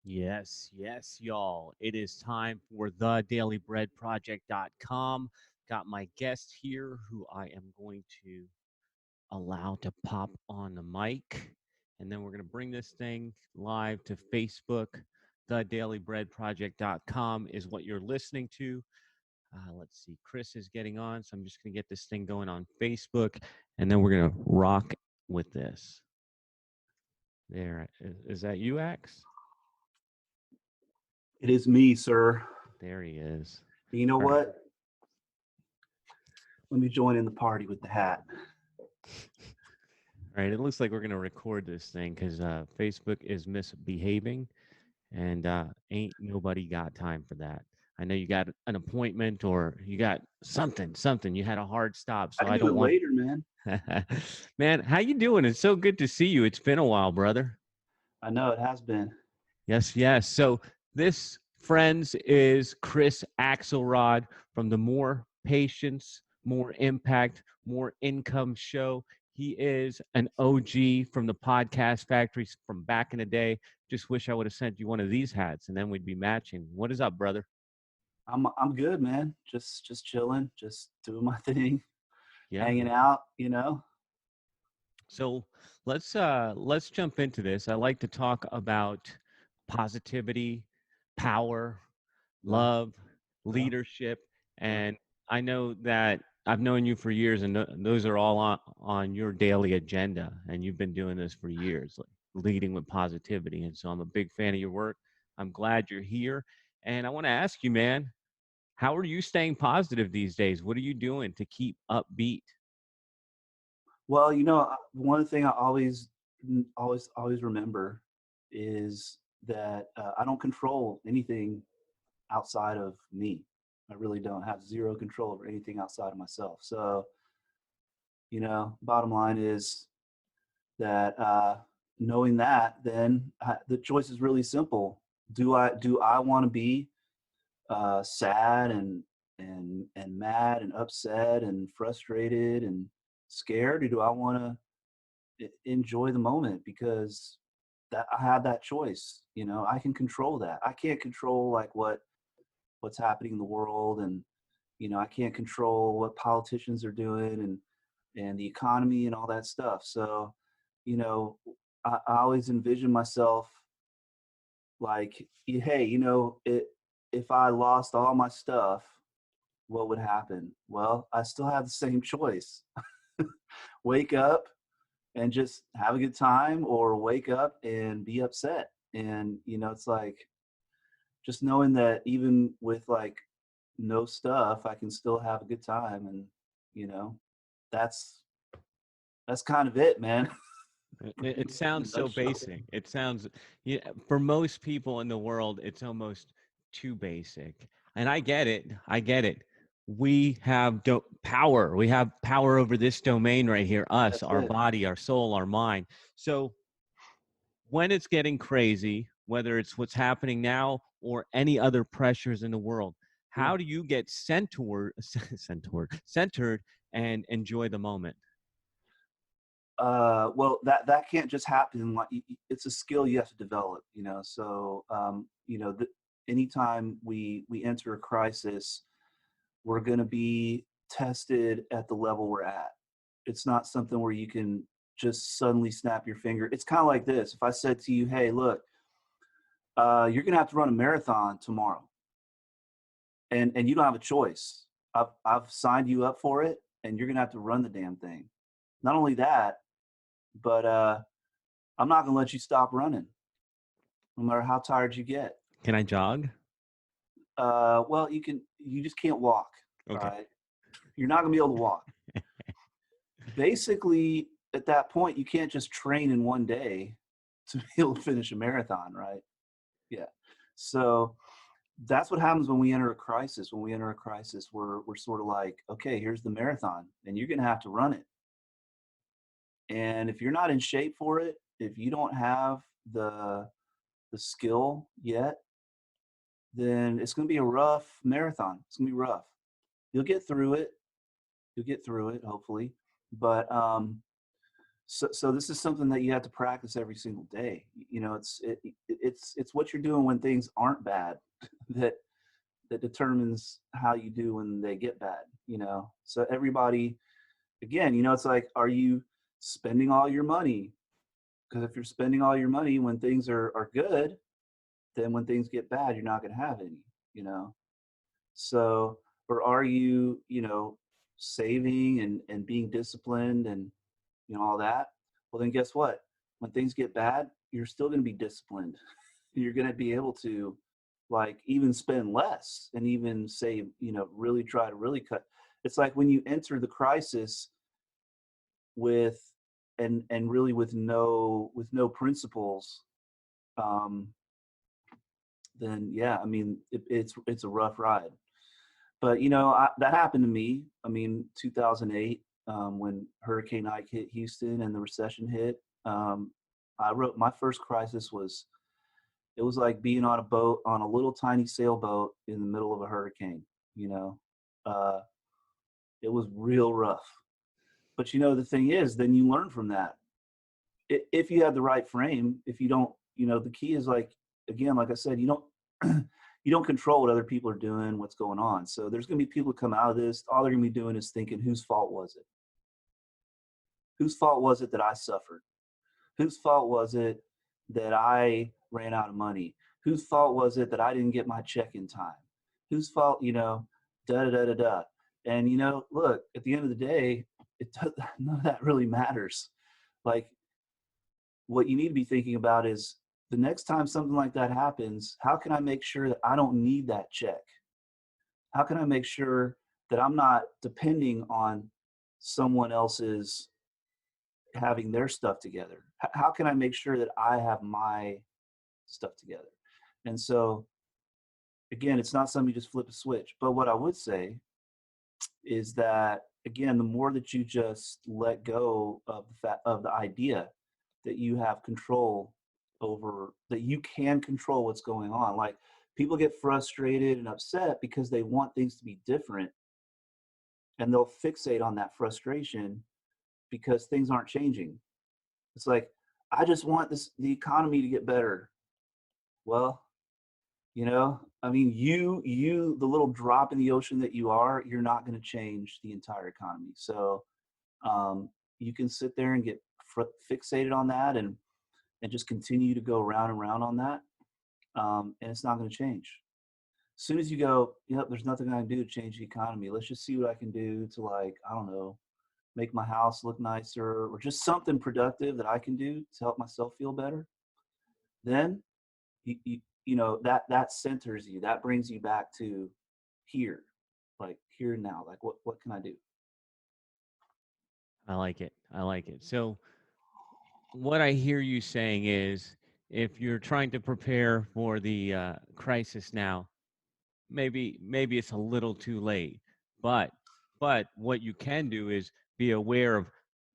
Yes, yes, y'all. It is time for the dailybreadproject.com. Got my guest here who I am going to allow to pop on the mic. And then we're going to bring this thing live to Facebook. The dailybreadproject.com is what you're listening to. Let's see. Chris is getting on. So I'm just going to get this thing going on Facebook. And then we're going to rock with this. There. Is that you, Ax? It is me, sir. There he is. You know All right. what? Let me join in the party with the hat. All right, it looks like we're going to record this thing because Facebook is misbehaving and ain't nobody got time for that. I know you got an appointment or you got something. You had a hard stop, I so can I do don't it want. later, man. Man, how you doing? It's so good to see you. It's been a while, brother. I know it has been. Yes, yes. So this, friends, is Chris Axelrod from the More Patience, More Impact, More Income show. He is an OG from the podcast factories from back in the day. Just wish I would have sent you one of these hats and then we'd be matching. What is up, brother? I'm good, man. Just chilling, just doing my thing, Yeah. hanging out. So let's jump into this. I like to talk about positivity, power, Yeah, love, yeah, leadership, yeah. and I know that I've known you for years, and those are all on your daily agenda, and you've been doing this for years, like leading with positivity. And so I'm a big fan of your work. I'm glad you're here, and I want to ask you, man, how are you staying positive these days? What are you doing to keep upbeat? Well, one thing I always remember is that I don't control anything outside of me. I really don't have zero control over anything outside of myself. So, bottom line is that knowing that, then the choice is really simple. Do I want to be sad and mad and upset and frustrated and scared, or do I want to enjoy the moment because that I have that choice? I can control that. I can't control like what's happening in the world, and I can't control what politicians are doing and the economy and all that stuff. So, you know, I always envision myself like, hey, if I lost all my stuff, what would happen? Well, I still have the same choice. Wake up and just have a good time, or wake up and be upset. And, it's like just knowing that even with like no stuff, I can still have a good time. And, you know, that's kind of it, man. It In a sounds so nutshell. basic. It sounds, yeah, for most people in the world, it's almost too basic. And I get it. I get it. We have power. We have power over this domain right here, us, That's our it. body, our soul, our mind. So when it's getting crazy, whether it's what's happening now or any other pressures in the world, Yeah. how do you get centered and enjoy the moment? Well, that can't just happen. Like, it's a skill you have to develop. So anytime we enter a crisis, we're going to be tested at the level we're at. It's not something where you can just suddenly snap your finger. It's kind of like this. If I said to you, hey, look, you're going to have to run a marathon tomorrow, and you don't have a choice. I've signed you up for it, and you're going to have to run the damn thing. Not only that, but I'm not going to let you stop running, no matter how tired you get. Can I jog? Well, you just can't walk, Okay. right? You're not going to be able to walk. Basically, at that point, you can't just train in one day to be able to finish a marathon, right? Yeah. So that's what happens when we enter a crisis. When we enter a crisis, we're sort of like, okay, here's the marathon, and you're going to have to run it. And if you're not in shape for it, if you don't have the skill yet, then it's going to be a rough marathon. It's going to be rough. You'll get through it. You'll get through it, hopefully. But So this is something that you have to practice every single day. You know, it's what you're doing when things aren't bad that determines how you do when they get bad. You know, so everybody, again, you know, it's like, are you spending all your money? Because if you're spending all your money when things are good, then when things get bad, you're not going to have any. You know, so, or are you, you know, saving and being disciplined and, you know, all that? Well, then guess what? When things get bad, you're still going to be disciplined. You're going to be able to, like, even spend less and even save, you know, really try to really cut. It's like when you enter the crisis with, and really with no principles, um, then yeah, I mean, it's a rough ride. But you know, that happened to me. I mean, 2008, when Hurricane Ike hit Houston and the recession hit. I wrote my first crisis was, it was like being on a boat, on a little tiny sailboat in the middle of a hurricane. You know, uh, it was real rough. But you know, the thing is, then you learn from that. If you have the right frame, if you don't, you know, the key is, like, again, like I said, you don't you don't control what other people are doing, what's going on. So there's going to be people who come out of this, all they're going to be doing is thinking, whose fault was it? Whose fault was it that I suffered? Whose fault was it that I ran out of money? Whose fault was it that I didn't get my check in time? Whose fault, you know, da da da da da. And you know, look, at the end of the day, it does, none of that really matters. Like, what you need to be thinking about is, the next time something like that happens, how can I make sure that I don't need that check? How can I make sure that I'm not depending on someone else's having their stuff together? How can I make sure that I have my stuff together? And so, again, it's not something you just flip a switch. But what I would say is that, again, the more that you just let go of the idea that you have control over, that you can control what's going on. Like, people get frustrated and upset because they want things to be different, and they'll fixate on that frustration because things aren't changing. It's like, I just want the economy to get better. Well, you know, I mean, the little drop in the ocean that you are, you're not going to change the entire economy. So, um, you can sit there and get fixated on that, and just continue to go round and round on that, and it's not going to change. As soon as you go, yep, there's nothing I can do to change the economy. Let's just see what I can do to, like, I don't know, make my house look nicer, or just something productive that I can do to help myself feel better. Then you know, that centers you. That brings you back to here, like here and now. Like, what can I do? I like it. I like it. So what I hear you saying is, if you're trying to prepare for the crisis now, maybe it's a little too late. But what you can do is be aware of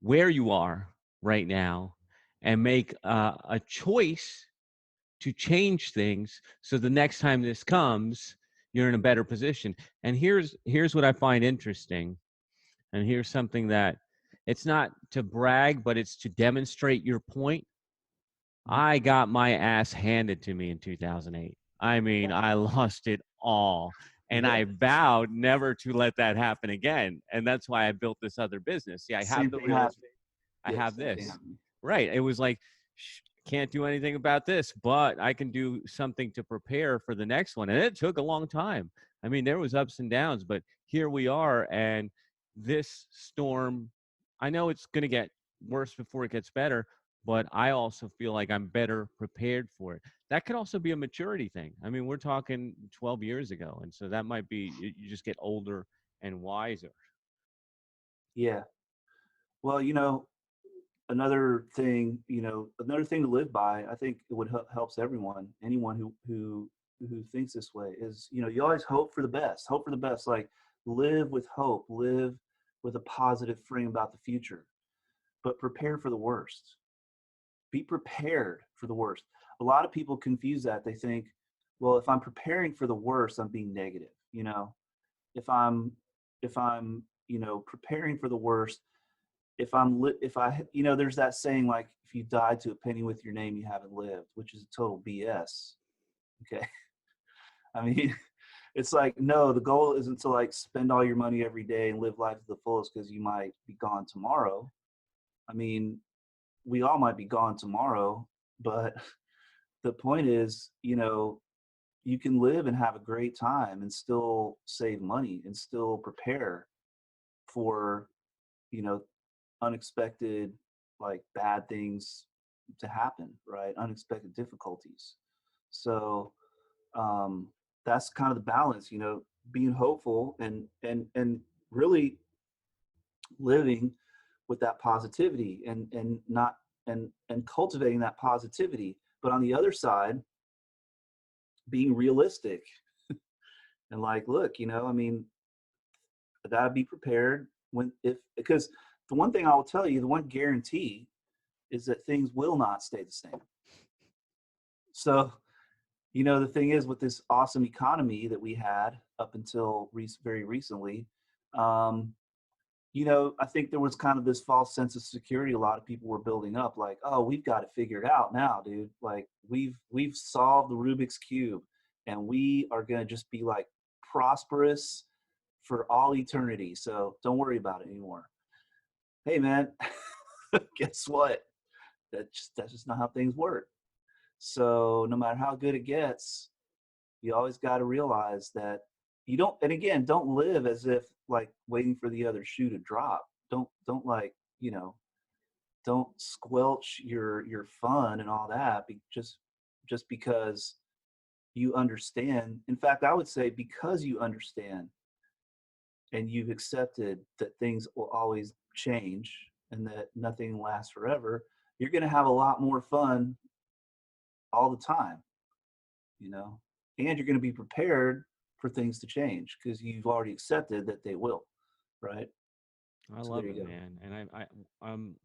where you are right now, and make a choice to change things, so the next time this comes, you're in a better position. And here's what I find interesting, and here's something that, it's not to brag, but it's to demonstrate your point. Mhm. I got my ass handed to me in 2008. I mean, Yeah. I lost it all. And Yeah. I vowed never to let that happen again. And that's why I built this other business. See, I have Same the thing real happened. estate, I Yeah, have same thing this. happened. Right. It was like, can't do anything about this, but I can do something to prepare for the next one. And it took a long time. I mean, there was ups and downs, but here we are. And this storm, I know it's going to get worse before it gets better, but I also feel like I'm better prepared for it. That could also be a maturity thing. I mean, we're talking 12 years ago. And so that might be, you just get older and wiser. Yeah. Well, you know, another thing to live by, I think it would helps everyone, anyone who thinks this way, is, you know, you always hope for the best. Hope for the best. Like, live with hope. Live with a positive frame about the future, but prepare for the worst. Be prepared for the worst. A lot of people confuse that. They think, well, if I'm preparing for the worst, I'm being negative. You know, if I'm, you know, preparing for the worst, if if I, there's that saying, like, if you died to a penny with your name, you haven't lived, which is total BS. Okay. I mean, it's like, no, the goal isn't to like spend all your money every day and live life to the fullest because you might be gone tomorrow. I mean, we all might be gone tomorrow, but the point is, you can live and have a great time and still save money and still prepare for, you know, unexpected, like, bad things to happen, right? Unexpected difficulties. So, um, that's kind of the balance, being hopeful and really living with that positivity and not and cultivating that positivity. But on the other side, being realistic and like, look, I mean, I gotta be prepared when if because the one thing I will tell you, the one guarantee is that things will not stay the same. So, the thing is, with this awesome economy that we had up until very recently, um, I think there was kind of this false sense of security a lot of people were building up, like, oh, we've got it figured out now, dude. Like, we've solved the Rubik's Cube, and we are gonna just be like prosperous for all eternity. So don't worry about it anymore. Hey, man, guess what? That's just not how things work. So no matter how good it gets, you always got to realize that you don't. And again, don't live as if like waiting for the other shoe to drop. Don't like, don't squelch your fun and all that. Just because you understand. In fact, I would say because you understand and you've accepted that things will always change and that nothing lasts forever, you're going to have a lot more fun all the time, you know, and you're going to be prepared for things to change because you've already accepted that they will, right? I So there love you it, go. man. And I'm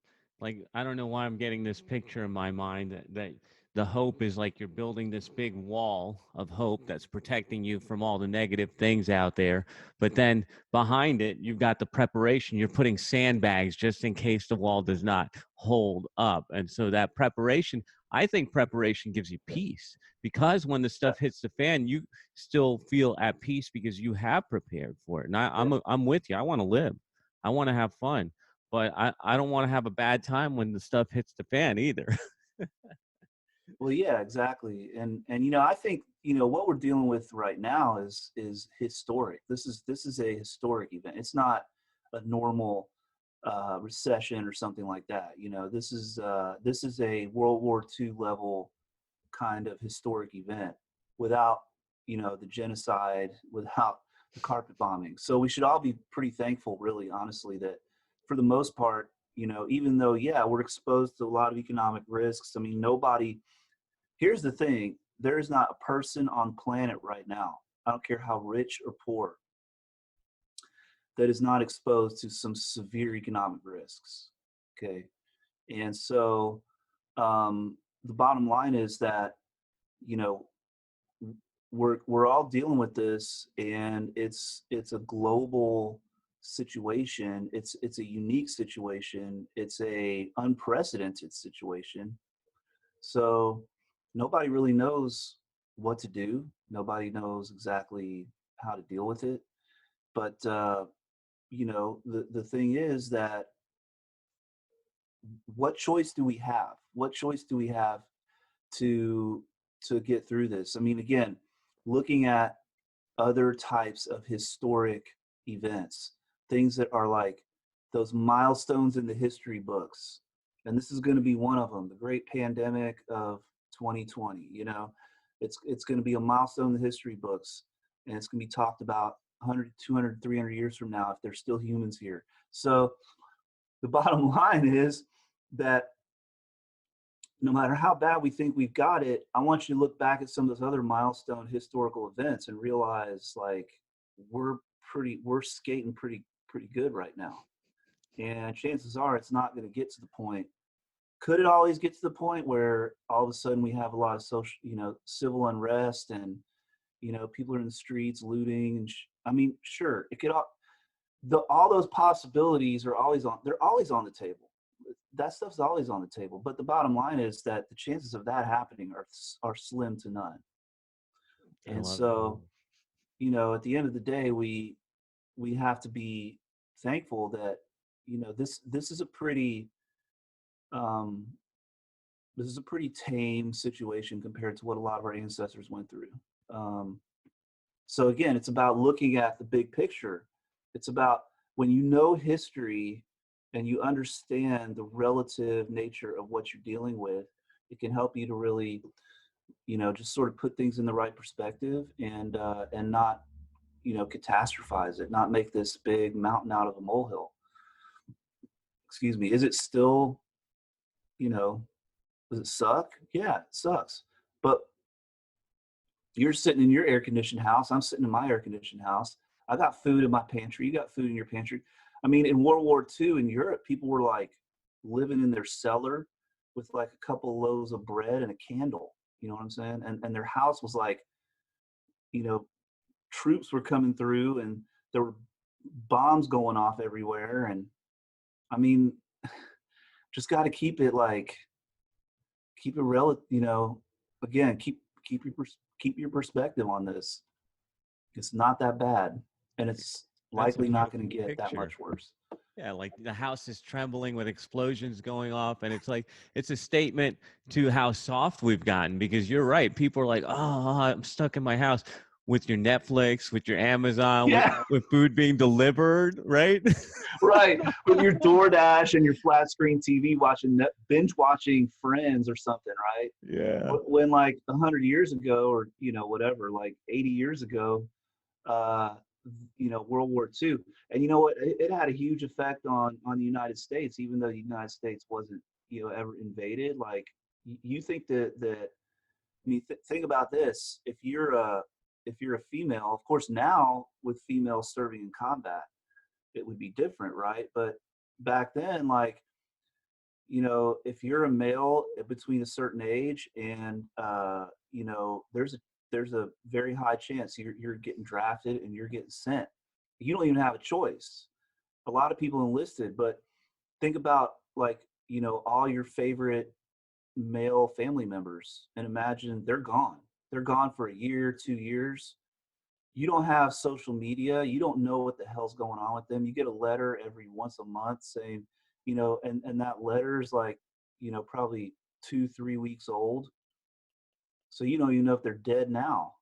like, I don't know why I'm getting this picture in my mind that the hope is like you're building this big wall of hope that's protecting you from all the negative things out there. But then behind it, you've got the preparation. You're putting sandbags just in case the wall does not hold up. And so that preparation, I think preparation gives you peace because when the Yeah, stuff hits the fan, you still feel at peace because you have prepared for it. And yeah. I'm with you. I want to live. I want to have fun, but I don't want to have a bad time when the stuff hits the fan either. Well, yeah, exactly. And I think, what we're dealing with right now is historic. This is a historic event. It's not a normal recession or something like that. This is a World War II level kind of historic event without, the genocide, without the carpet bombing. So we should all be pretty thankful, really, honestly, that for the most part, even though, yeah, we're exposed to a lot of economic risks. I mean, here's the thing, there is not a person on planet right now, I don't care how rich or poor, that is not exposed to some severe economic risks. Okay. And so the bottom line is that, you know, we're all dealing with this, and it's a global situation. It's a unique situation. It's a unprecedented situation. So nobody really knows what to do. Nobody knows exactly how to deal with it. But the thing is that what choice do we have? What choice do we have to get through this? I mean, again, looking at other types of historic events, things that are like those milestones in the history books. And this is going to be one of them, the great pandemic of 2020. It's going to be a milestone in the history books, and it's going to be talked about 100, 200, 300 years from now if there's still humans here. So the bottom line is that no matter how bad we think we've got it, I want you to look back at some of those other milestone historical events and realize, like, we're skating pretty good right now. And chances are it's not going to get to the point. Could it always get to the point where all of a sudden we have a lot of social, civil unrest, and people are in the streets looting? And I mean, sure, it could. all those possibilities are they're always on the table. That stuff's always on the table. But the bottom line is that the chances of that happening are slim to none. I And love it, man. so, at the end of the day, we have to be thankful that, this is a pretty um, tame situation compared to what a lot of our ancestors went through. Um, so again, it's about looking at the big picture. It's about when you know history and you understand the relative nature of what you're dealing with, it can help you to really, just sort of put things in the right perspective and not, catastrophize it, not make this big mountain out of a molehill. Excuse me. Is it still, you know, does it suck? Yeah, it sucks. But you're sitting in your air conditioned house. I'm sitting in my air conditioned house. I got food in my pantry. You got food in your pantry. I mean, in World War II in Europe, people were like living in their cellar with like a couple loaves of bread and a candle. You know what I'm saying? And their house was like, you know, troops were coming through and there were bombs going off everywhere. And I mean, just got to keep it relative, again, keep your perspective on this. It's not that bad, and it's That's a likely not going beautiful to get that picture. much worse. Yeah, like the house is trembling with explosions going off, and it's like it's a statement to how soft we've gotten. Because you're right, people are like, "Oh, I'm stuck in my house." With your Netflix, with your Amazon, with Yeah, with food being delivered, right? right. With your DoorDash and your flat screen TV, binge watching Friends or something, right? Yeah, When like 100 years ago, or whatever, like 80 years ago, uh, World War II. And you know what? It had a huge effect on the United States, even though the United States wasn't, ever invaded. Like, you think that I mean, think about this. If you're a female, of course, now with females serving in combat, it would be different, right? But back then, like, if you're a male between a certain age and there's a very high chance you're getting drafted and you're getting sent. You don't even have a choice. A lot of people enlisted, but think about, like, all your favorite male family members, and imagine they're gone. They're gone for a year, 2 years. You don't have social media. You don't know what the hell's going on with them. You get a letter every once a month saying, and that letter is like, probably 2, 3 weeks old. So you don't even know if they're dead now,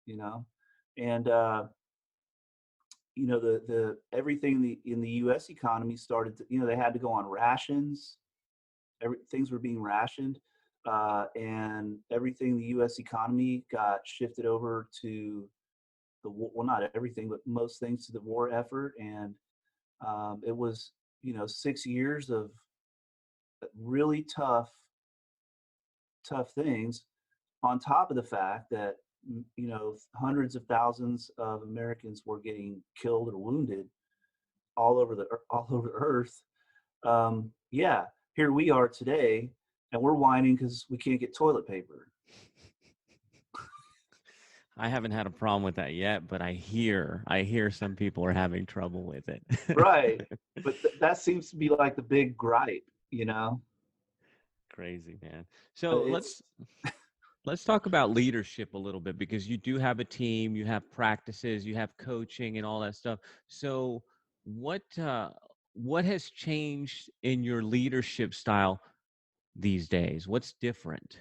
you know? And, the everything in the US economy started to, they had to go on rations. Things were being rationed. And everything in the US economy got shifted over to well, not everything, but most things, to the war effort. And it was, 6 years of really tough things, on top of the fact that, hundreds of thousands of Americans were getting killed or wounded all over the earth. Yeah, here we are today, and we're whining because we can't get toilet paper. I haven't had a problem with that yet, but I hear some people are having trouble with it. Right, but that seems to be like the big gripe, Crazy, man. but So it's let's talk about leadership a little bit, because you do have a team, you have practices, you have coaching and all that stuff. So what has changed in your leadership style these days? What's different?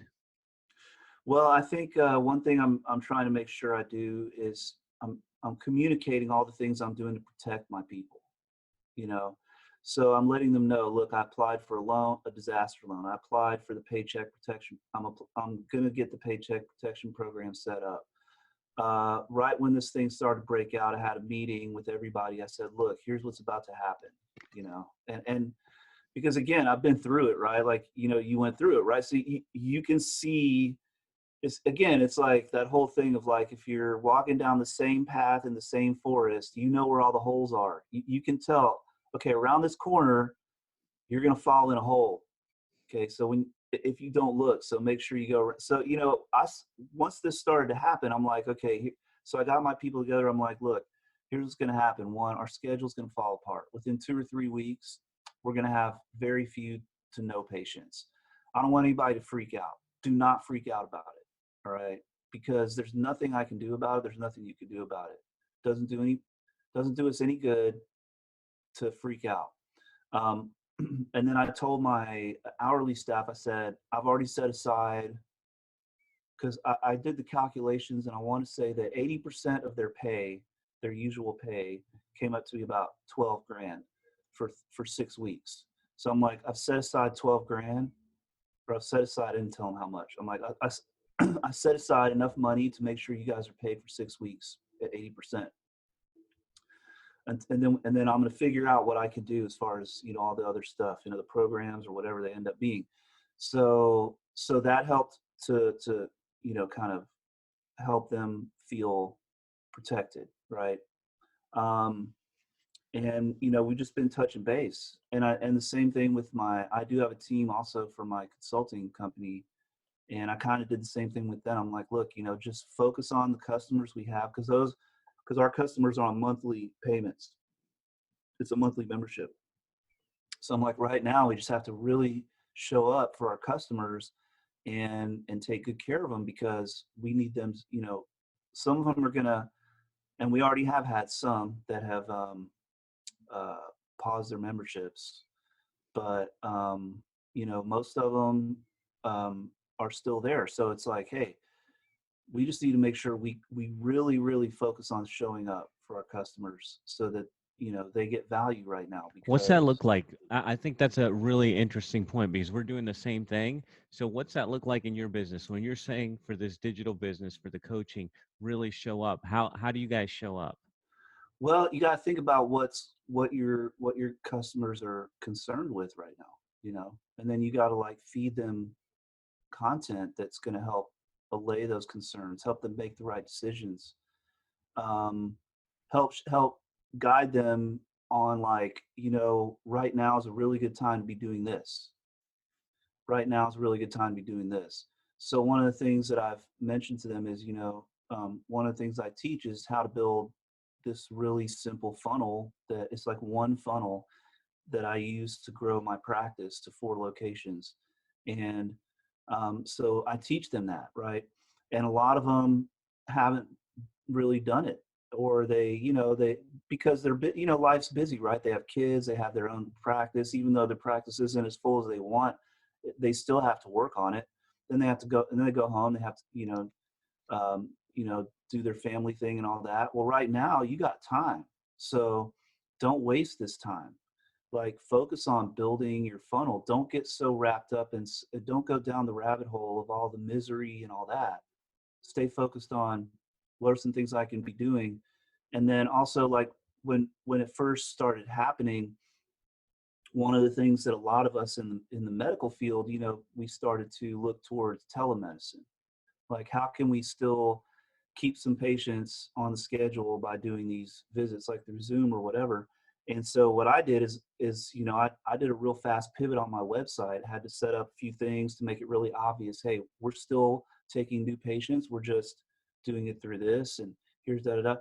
Well, I think one thing I'm trying to make sure I do is I'm communicating all the things I'm doing to protect my people. You know, so I'm letting them know. Look, I applied for a disaster loan. I applied for the paycheck protection. I'm going to get the paycheck protection program set up. Right when this thing started to break out, I had a meeting with everybody. I said, look, here's what's about to happen. And because again, I've been through it, right? Like, you went through it, right? So you can see. It's like that whole thing of, like, if you're walking down the same path in the same forest, where all the holes are. You can tell, okay, around this corner, you're going to fall in a hole. Okay. So if you don't look, so make sure you go. So, once this started to happen, I'm like, okay, so I got my people together. I'm like, look, here's what's going to happen. One, our schedule's going to fall apart. Within 2 or 3 weeks, we're going to have very few to no patients. I don't want anybody to freak out. Do not freak out about it. All right. Because there's nothing I can do about it. There's nothing you can do about it. Doesn't do us any good to freak out. Um, and then I told my hourly staff, I said, I've already set aside, because I did the calculations, and I want to say that 80% of their pay, their usual pay, came up to be about 12 grand for 6 weeks. So I'm like, I've set aside 12 grand, or I've set aside, I didn't tell them how much. I'm like, I set aside enough money to make sure you guys are paid for 6 weeks at 80%. And then I'm going to figure out what I can do as far as, all the other stuff, the programs or whatever they end up being. So that helped to kind of help them feel protected, right? Um, and we've just been touching base, and the same thing with I do have a team also for my consulting company, and I kind of did the same thing with them. I'm like, look, just focus on the customers we have, because our customers are on monthly payments. It's a monthly membership. So I'm like, right now we just have to really show up for our customers and take good care of them, because we need them. Some of them are gonna, and we already have had some that have uh, paused their memberships, but most of them are still there. So it's like, hey, we just need to make sure we really really focus on showing up for our customers, so that they get value right now, What's that because look like? I think that's a really interesting point, because we're doing the same thing. So what's that look like in your business when you're saying for this digital business, for the coaching, really show up? How do you guys show up? well, you got to think about what your customers are concerned with right now, and then you got to like feed them content that's going to help allay those concerns, help them make the right decisions, um, help guide them on, like, right now is a really good time to be doing this. Right now is a really good time to be doing this. So one of the things that I've mentioned to them is, one of the things I teach is how to build this really simple funnel, that it's like one funnel that I use to grow my practice to 4 locations. And so I teach them that, right? And a lot of them haven't really done it, or they because life's busy, right? They have kids, they have their own practice. Even though their practice isn't as full as they want, they still have to work on it. Then they have to go, and then they go home, they have to do their family thing and all that. Well, right now you got time, so don't waste this time. Like, focus on building your funnel. Don't get so wrapped up, and don't go down the rabbit hole of all the misery and all that. Stay focused on what are some things I can be doing. And then also, like, when it first started happening, one of the things that a lot of us in the medical field, we started to look towards telemedicine. Like, how can we still keep some patients on the schedule by doing these visits, like through Zoom or whatever? And so what I did is I did a real fast pivot on my website. I had to set up a few things to make it really obvious. Hey, we're still taking new patients. We're just doing it through this, and here's da da da.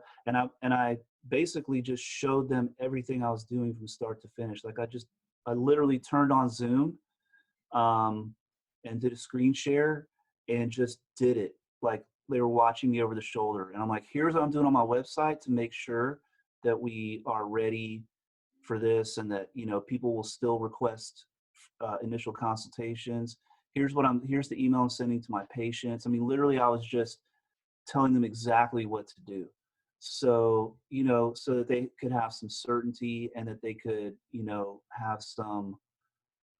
And I basically just showed them everything I was doing from start to finish. Like, I literally turned on Zoom, um, and did a screen share, and just did it like they were watching me over the shoulder. And I'm like, here's what I'm doing on my website to make sure that we are ready for this, and that people will still request initial consultations. Here's the email I'm sending to my patients. I mean, literally, I was just telling them exactly what to do, so so that they could have some certainty, and that they could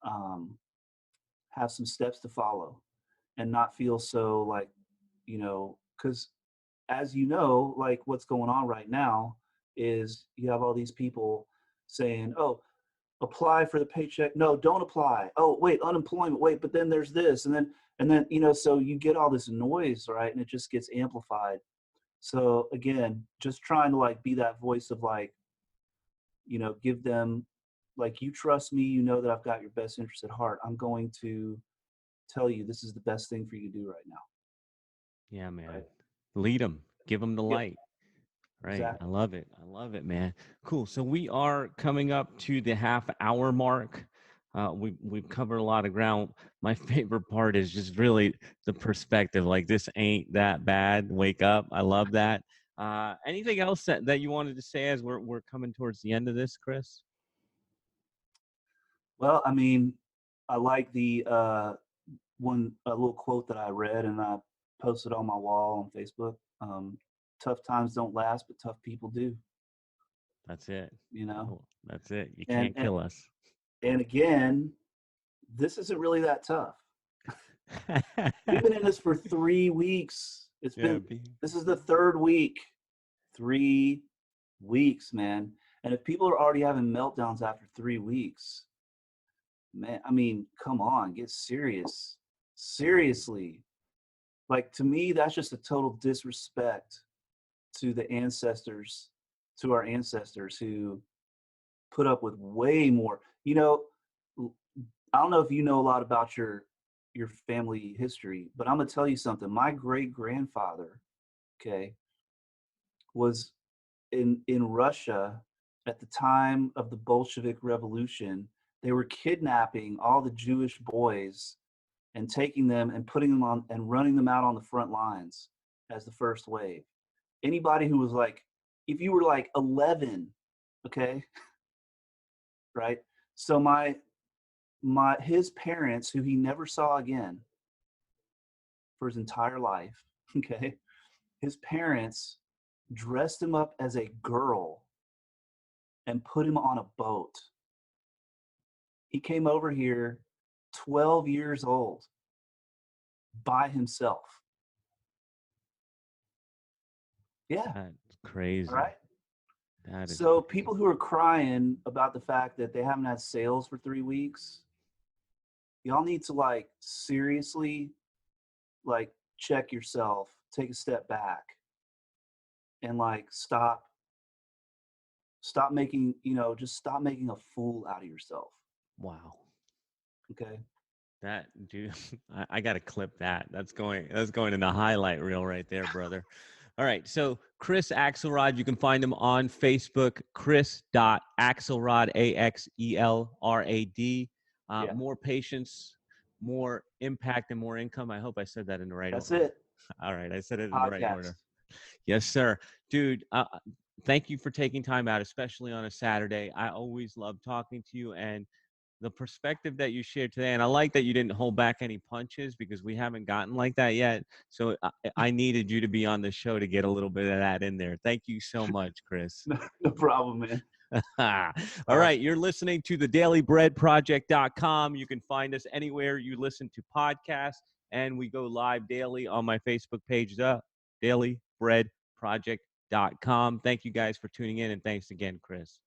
um, have some steps to follow, and not feel so like, because, as like what's going on right now is you have all these people saying, oh, apply for the paycheck. No, don't apply. Oh, wait, unemployment. Wait, but then there's this. And then, so you get all this noise, right? And it just gets amplified. So again, just trying to like be that voice of like, give them, like, you trust me, that I've got your best interest at heart. I'm going to tell you this is the best thing for you to do right now. Yeah, man. Right. Lead them. Give them the Yep. light. Right. I Exactly. love it. I love it, man. Cool. So we are coming up to the half hour mark. We've covered a lot of ground. My favorite part is just really the perspective. Like this ain't that bad. Wake up. I love that. Anything else that you wanted to say as we're coming towards the end of this, Chris? Well, I mean, I like the one a little quote that I read and I posted on my wall on Facebook. Tough times don't last, but tough people do. That's it. You know, Oh, that's it. You and can't and kill us. and again, this isn't really that tough. We've been in this for 3 weeks. Yeah. This is the third week. 3 weeks, man. And if people are already having meltdowns after 3 weeks, man, I mean, come on, get serious. Seriously. Like to me, that's just a total disrespect to the ancestors, to our ancestors who put up with way more. You know, I don't know if you know a lot about your family history, but I'm gonna tell you something. My great grandfather, okay, was in Russia at the time of the Bolshevik Revolution. They were kidnapping all the Jewish boys and taking them and putting them on and running them out on the front lines as the first wave. Anybody who was like, if you were like 11, okay, right? So my his parents, who he never saw again for his entire life, okay, his parents dressed him up as a girl and put him on a boat. He came over here 12 years old by himself. Yeah, That's all crazy. right. That is So crazy. people who are crying about the fact that they haven't had sales for 3 weeks, y'all need to like seriously like check yourself, take a step back, and like stop making, just stop making a fool out of yourself. Wow. Okay. That dude, I gotta clip that. That's going in the highlight reel right there, brother. All right. So Chris Axelrod, you can find him on Facebook, Chris.Axelrod, Axelrad. Yeah. More patience, more impact, and more income. I hope I said that in the right That's order. it. All right, I said it in the right Podcast. order. Yes, sir. Dude, thank you for taking time out, especially on a Saturday. I always love talking to you and the perspective that you shared today. And I like that you didn't hold back any punches because we haven't gotten like that yet. So I needed you to be on the show to get a little bit of that in there. Thank you so much, Chris. No problem, man. All All right. right. You're listening to the dailybreadproject.com. You can find us anywhere you listen to podcasts, and we go live daily on my Facebook page, the dailybreadproject.com. Thank you guys for tuning in, and thanks again, Chris.